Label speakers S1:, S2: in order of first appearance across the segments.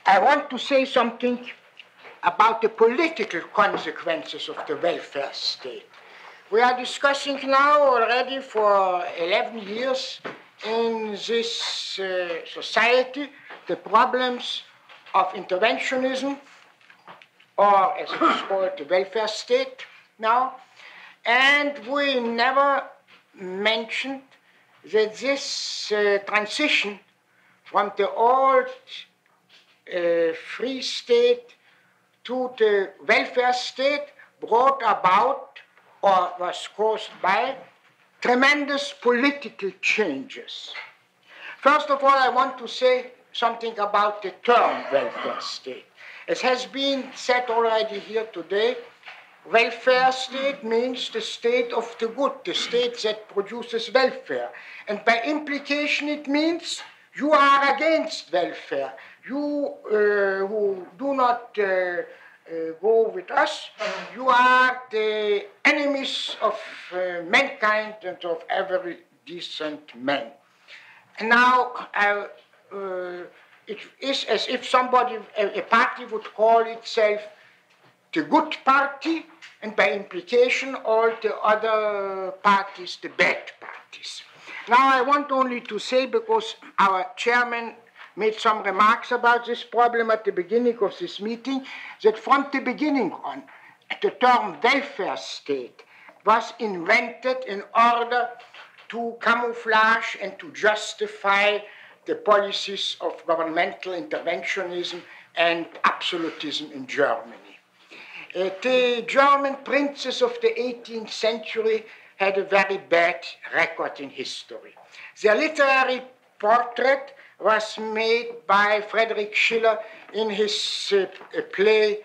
S1: I want to say something about the political consequences of the welfare state. We are discussing now already for 11 years in this society the problems of interventionism, or as it is called, the welfare state now, and we never mentioned that this transition from the old free state to the welfare state brought about, or was caused by, tremendous political changes. First of all, I want to say something about the term welfare state. As has been said already here today, welfare state means the state of the good, the state that produces welfare. And by implication it means you are against welfare. You who do not go with us, you are the enemies of mankind and of every decent man. And now it is as if somebody, a party would call itself the good party, and by implication all the other parties the bad parties. Now I want only to say, because our chairman made some remarks about this problem at the beginning of this meeting, that from the beginning on, the term welfare state was invented in order to camouflage and to justify the policies of governmental interventionism and absolutism in Germany. The German princes of the 18th century had a very bad record in history. Their literary portrait was made by Friedrich Schiller in his play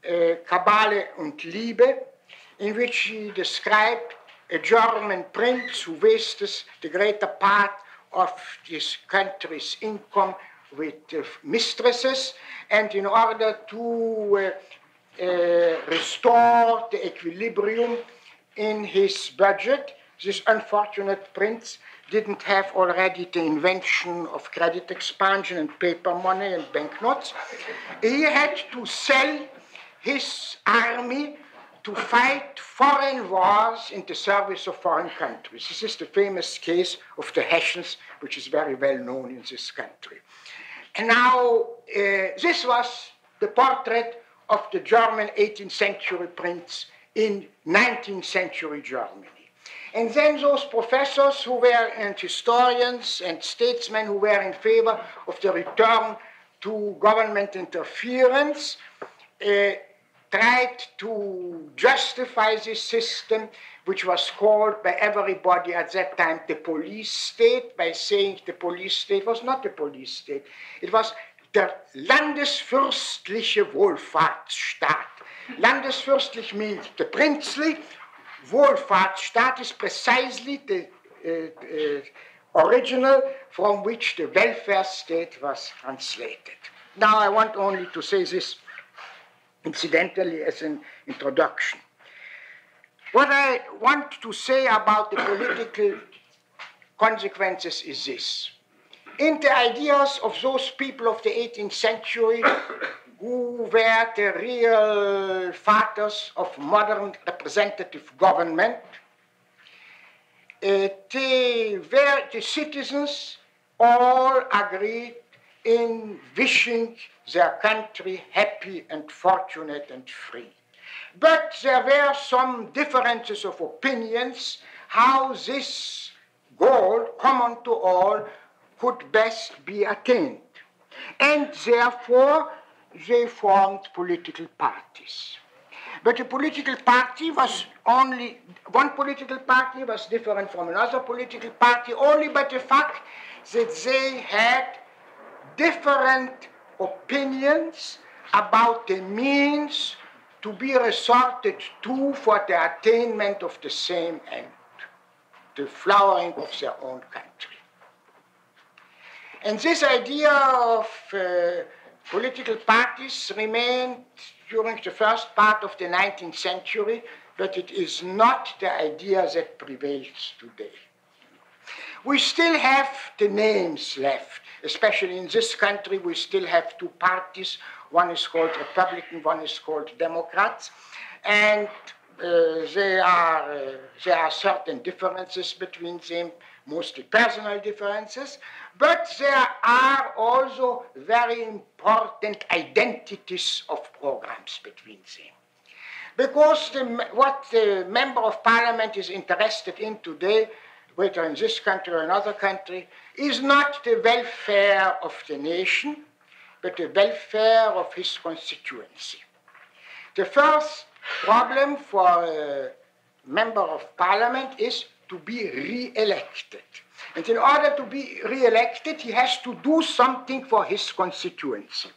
S1: Kabale und Liebe, in which he described a German prince who wastes the greater part of his country's income with mistresses, and in order to restore the equilibrium in his budget, this unfortunate prince didn't have already the invention of credit expansion and paper money and banknotes. He had to sell his army to fight foreign wars in the service of foreign countries. This is the famous case of the Hessians, which is very well known in this country. And now, this was the portrait of the German 18th century prince in 19th century Germany. And then those professors who were, and historians and statesmen who were in favor of the return to government interference, tried to justify this system, which was called by everybody at that time the police state, by saying the police state was not the police state. It was der landesfürstliche Wohlfahrtsstaat. Landesfürstlich means the princely. Wohlfahrtsstaat is precisely the original from which the welfare state was translated. Now I want only to say this incidentally as an introduction. What I want to say about the political consequences is this. In the ideas of those people of the 18th century who were the real fathers of modern representative government, the citizens all agreed in wishing their country happy and fortunate and free. But there were some differences of opinions how this goal, common to all, could best be attained. And therefore, they formed political parties. But a political party was only, one political party was different from another political party only by the fact that they had different opinions about the means to be resorted to for the attainment of the same end, the flowering of their own country. And this idea of political parties remained during the first part of the 19th century, but it is not the idea that prevails today. We still have the names left. especially in this country, we still have two parties. One is called Republican, one is called Democrats. And there are certain differences between them, mostly personal differences, but there are also very important identities of programs between them. Because what the member of parliament is interested in today, whether in this country or another country, is not the welfare of the nation, but the welfare of his constituency. The first problem for a member of parliament is to be re-elected. And in order to be re-elected, he has to do something for his constituency.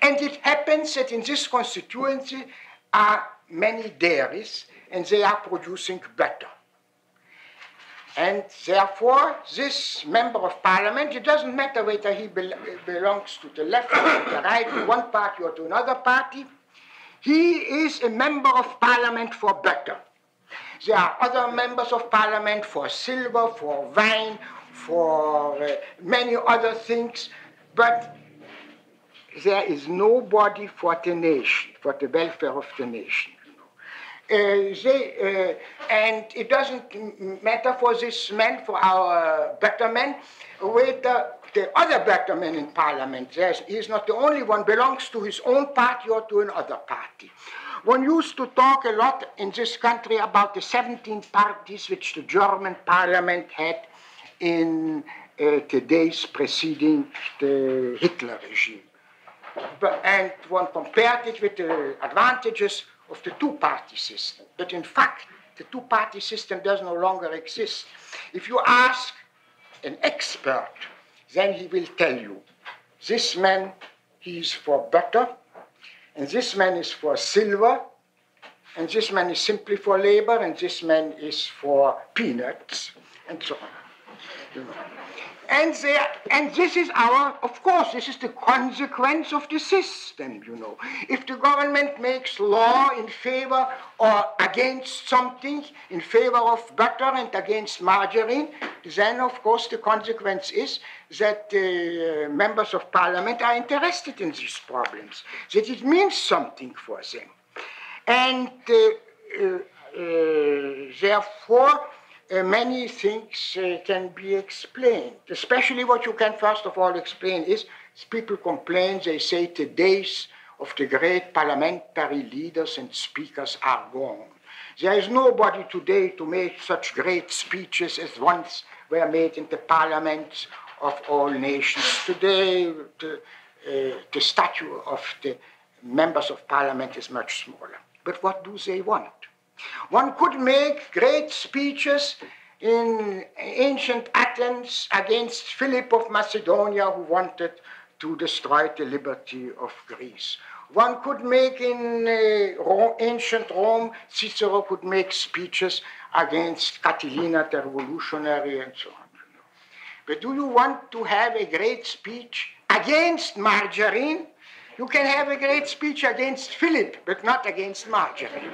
S1: And it happens that in this constituency are many dairies, and they are producing butter. And therefore, this member of parliament, it doesn't matter whether he belongs to the left or to the right, to one party or to another party, he is a member of parliament for butter. There are other members of parliament for silver, for wine, for many other things, but there is nobody for the nation, for the welfare of the nation. And it doesn't matter for this man, for our better men, with the other better men in parliament. He is not the only one, belongs to his own party or to another party. One used to talk a lot in this country about the 17 parties which the German parliament had in the days preceding the Hitler regime. And one compared it with the advantages of the two-party system. But in fact, the two-party system does no longer exist. If you ask an expert, then he will tell you, this man, he is for butter, and this man is for silver, and this man is simply for labor, and this man is for peanuts, and so on. You know. And this is of course, this is the consequence of the system, you know. If the government makes law in favor or against something, in favor of butter and against margarine, then of course the consequence is that members of parliament are interested in these problems, that it means something for them. And therefore, many things can be explained. Especially what you can first of all explain is people complain, they say the days of the great parliamentary leaders and speakers are gone. There is nobody today to make such great speeches as once were made in the parliaments of all nations. Today, the stature of the members of parliament is much smaller. But what do they want? One could make great speeches in ancient Athens against Philip of Macedonia, who wanted to destroy the liberty of Greece. One could make in ancient Rome, Cicero could make speeches against Catilina the revolutionary and so on. But do you want to have a great speech against margarine? You can have a great speech against Philip, but not against margarine.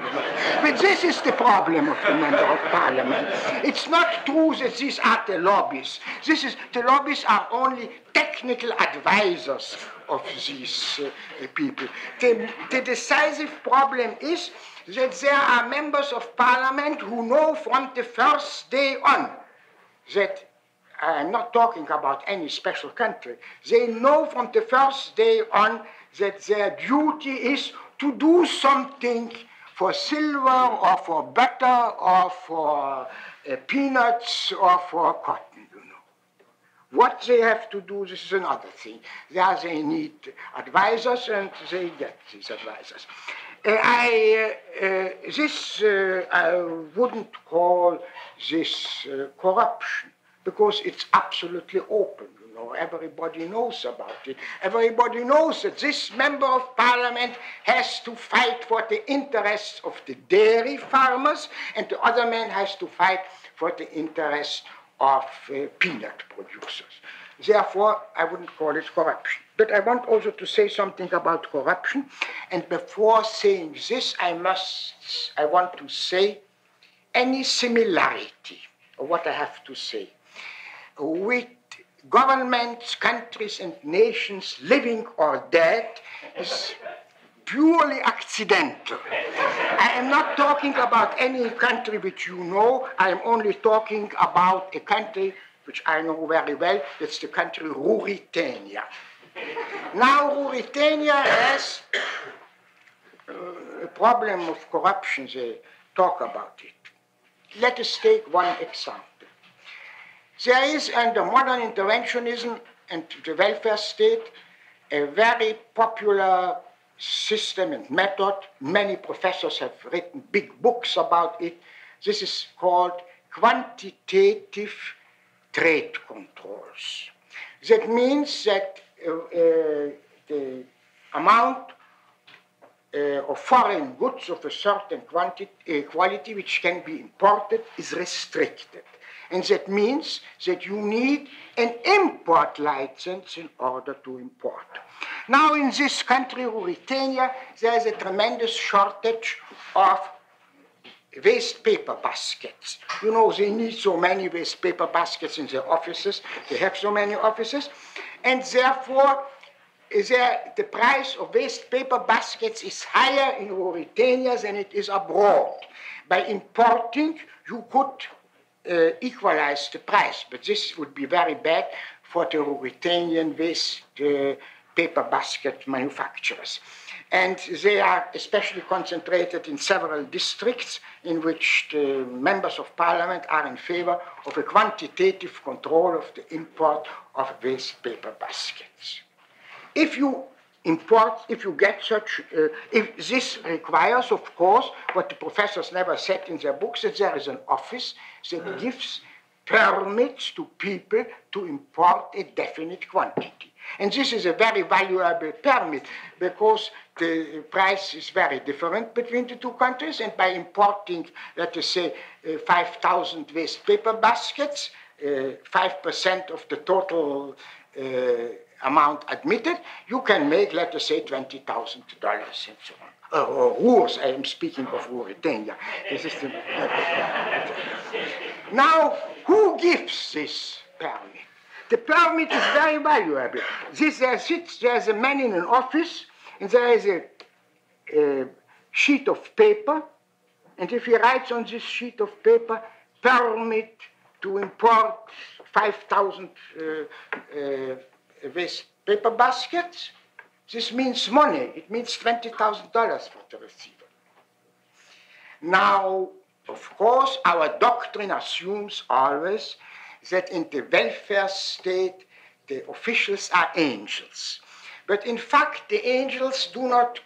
S1: But this is the problem of the member of parliament. It's not true that these are the lobbyists. The lobbyists are only technical advisors of these people. The decisive problem is that there are members of parliament who know from the first day on that I'm not talking about any special country. They know from the first day on that their duty is to do something for silver or for butter or for peanuts or for cotton, you know. What they have to do, this is another thing. There they need advisors and they get these advisors. I wouldn't call this corruption, because it's absolutely open, you know. Everybody knows about it. Everybody knows that this member of parliament has to fight for the interests of the dairy farmers, and the other man has to fight for the interests of peanut producers. Therefore, I wouldn't call it corruption. But I want also to say something about corruption, and before saying this, I want to say any similarity of what I have to say with governments, countries, and nations, living or dead, is purely accidental. I am not talking about any country which you know. I am only talking about a country which I know very well. It's the country Ruritania. Now, Ruritania has a problem of corruption. They talk about it. Let us take one example. There is, under modern interventionism and the welfare state, a very popular system and method. Many professors have written big books about it. This is called quantitative trade controls. That means that the amount of foreign goods of a certain quality which can be imported is restricted. And that means that you need an import license in order to import. Now in this country, Ruritania, there is a tremendous shortage of waste paper baskets. You know, they need so many waste paper baskets in their offices. They have so many offices. And therefore, the price of waste paper baskets is higher in Ruritania than it is abroad. By importing, you could equalize the price, but this would be very bad for the Ruritanian waste paper basket manufacturers. And they are especially concentrated in several districts in which the members of parliament are in favor of a quantitative control of the import of waste paper baskets. If you import, if you get such, if this requires, of course, what the professors never said in their books, that there is an office that gives permits to people to import a definite quantity. And this is a very valuable permit because the price is very different between the two countries, and by importing, let us say, 5,000 waste paper baskets, 5% of the total amount admitted, you can make, let us say, $20,000 and so on. Or Ruurs, I am speaking of Ruritania. This is the... Now, who gives this permit? The permit is very valuable. There's a man in an office, and there is a sheet of paper, and if he writes on this sheet of paper, permit to import 5,000 waste paper baskets, this means money. It means $20,000 for the receiver. Now, of course, our doctrine assumes always that in the welfare state, the officials are angels. But in fact, the angels do not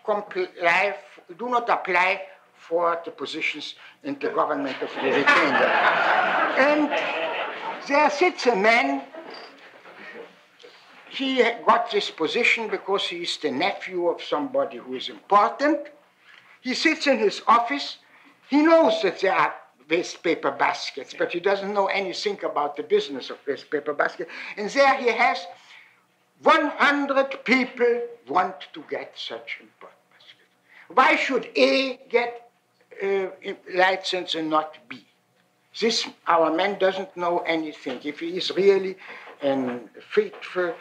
S1: apply for the positions in the government of Libertarian. And there sits a man. He got this position because he is the nephew of somebody who is important. He sits in his office. He knows that there are waste paper baskets, but he doesn't know anything about the business of waste paper baskets. And there he has 100 people want to get such import baskets. Why should A get a license and not B? This, our man doesn't know anything. If he is really a faithful,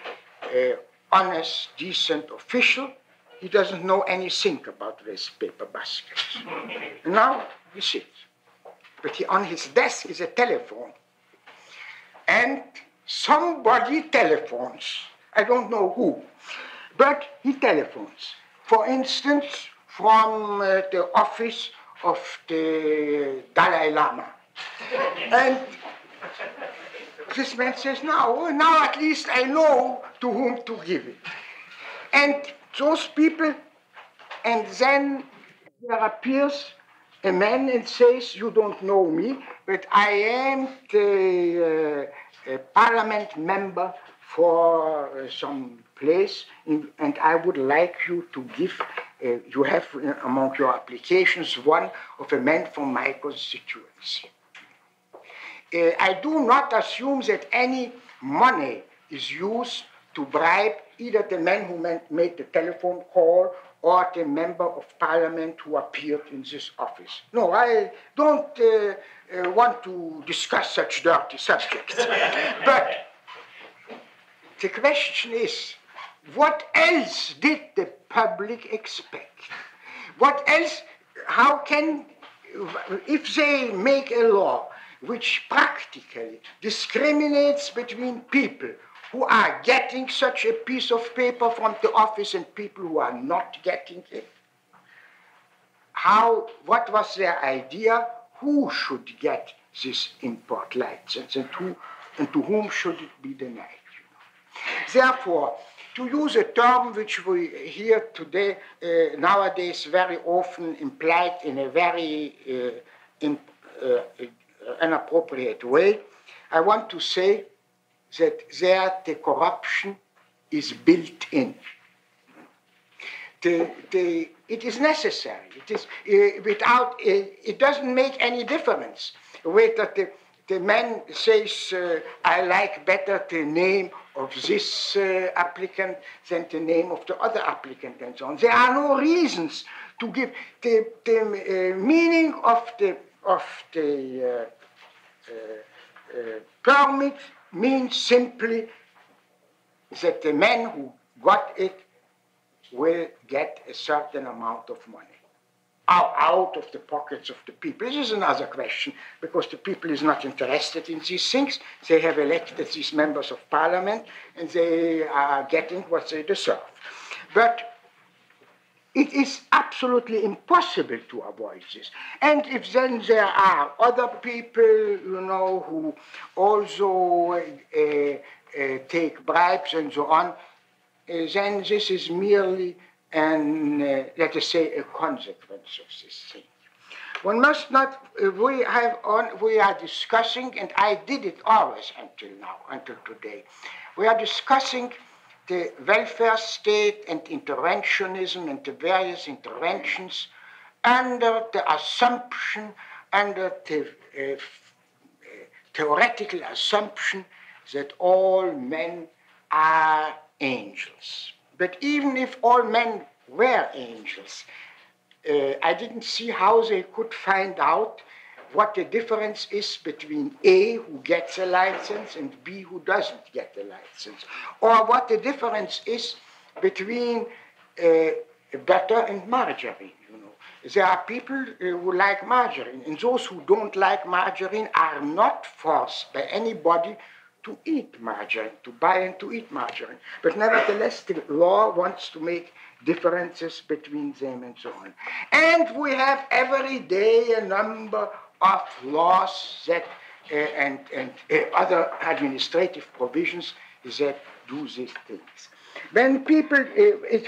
S1: honest, decent official, he doesn't know anything about waste paper baskets. Now he sits. But on his desk is a telephone. And somebody telephones. I don't know who. But he telephones. For instance, from the office of the Dalai Lama. And this man says, now at least I know to whom to give it. And those people, and then there appears a man and says, you don't know me, but I am the parliament member for some place, and I would like you to give, you have among your applications one of a man from my constituency. I do not assume that any money is used to bribe either the man who made the telephone call or the member of parliament who appeared in this office. No, I don't want to discuss such dirty subjects. But the question is, what else did the public expect? What else, how can, if they make a law which practically discriminates between people who are getting such a piece of paper from the office and people who are not getting it, what was their idea? Who should get this import license and to whom should it be denied? Therefore, to use a term which we hear today, nowadays very often implied in a very inappropriate way, I want to say that there the corruption is built in. It is necessary. It is without. It doesn't make any difference whether the man says, "I like better the name of this applicant than the name of the other applicant," and so on. There are no reasons to give the meaning of the permit means simply that the man who got it will get a certain amount of money out of the pockets of the people. This is another question, because the people is not interested in these things. They have elected these members of parliament, and they are getting what they deserve. But it is absolutely impossible to avoid this. And if then there are other people, who also take bribes and so on, then this is merely let us say, a consequence of this thing. One must not, we are discussing, and I did it always until today, we are discussing the welfare state and interventionism and the various interventions under the assumption, under the theoretical assumption that all men are angels. But even if all men were angels, I didn't see how they could find out what the difference is between A, who gets a license, and B, who doesn't get a license. Or what the difference is between butter and margarine. There are people who like margarine, and those who don't like margarine are not forced by anybody to eat margarine, to buy and to eat margarine. But nevertheless, the law wants to make differences between them and so on. And we have every day a number of laws that and other administrative provisions that do these things. When people, it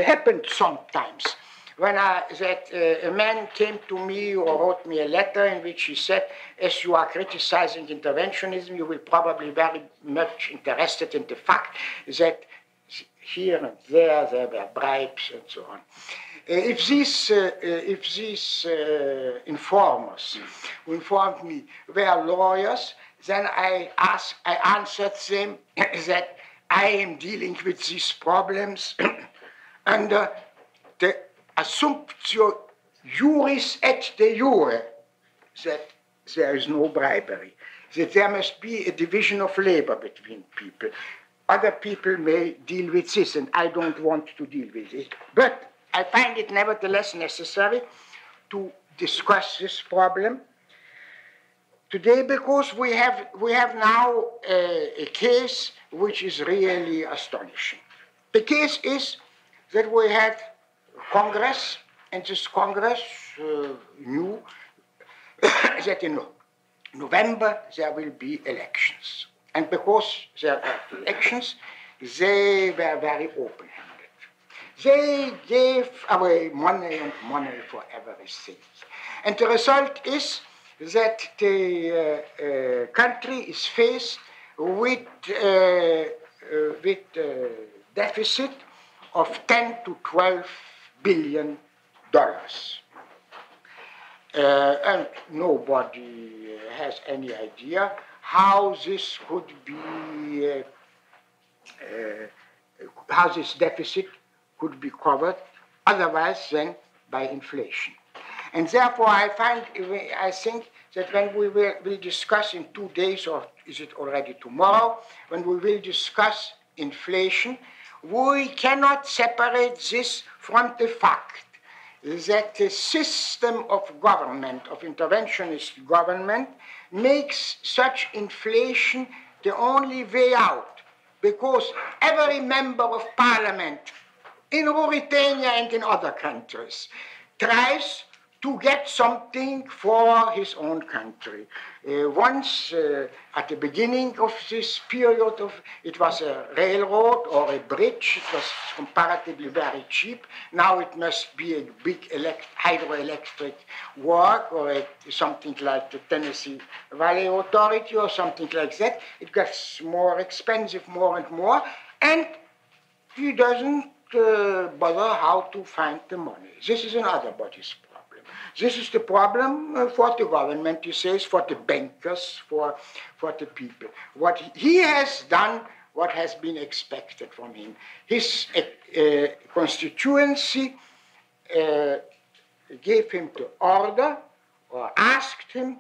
S1: happened sometimes when a man came to me or wrote me a letter in which he said, as you are criticizing interventionism, you will probably be very much interested in the fact that here and there were bribes and so on. If these informers who informed me were lawyers, then I answered them that I am dealing with these problems under the assumptio juris et de jure, that there is no bribery, that there must be a division of labor between people. Other people may deal with this, and I don't want to deal with it. But I find it nevertheless necessary to discuss this problem today, because we have now a case which is really astonishing. The case is that we had Congress, and this Congress knew that in November there will be elections. And because there are elections, they were very open-handed. They gave away money and money for everything. And the result is that the country is faced with deficit of 10 to 12 billion dollars. And nobody has any idea how this could be, how this deficit could be covered otherwise than by inflation. And therefore I think that when we will discuss in 2 days, or is it already tomorrow, when we will discuss inflation, we cannot separate this from the fact that the system of government, of interventionist government, makes such inflation the only way out, because every member of parliament in Mauritania and in other countries tries to get something for his own country. Once, at the beginning of this period, it was a railroad or a bridge. It was comparatively very cheap. Now it must be a big hydroelectric work, or something like the Tennessee Valley Authority or something like that. It gets more expensive more and more, and he doesn't bother how to find the money. This is another body's problem. This is the problem for the government, he says, for the bankers, for the people. What he has done, what has been expected from him. His constituency gave him the order, or asked him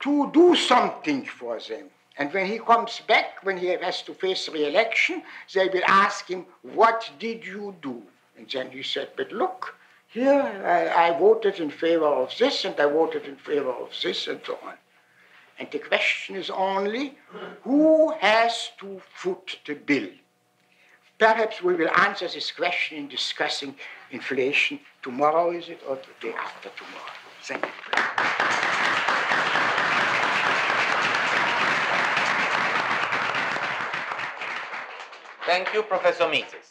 S1: to do something for them. And when he comes back, when he has to face re-election, they will ask him, what did you do? And then he said, but look, here I voted in favor of this, and I voted in favor of this, and so on. And the question is only, who has to foot the bill? Perhaps we will answer this question in discussing inflation tomorrow, is it, or the day after tomorrow? Thank you.
S2: Thank you, Professor Mises.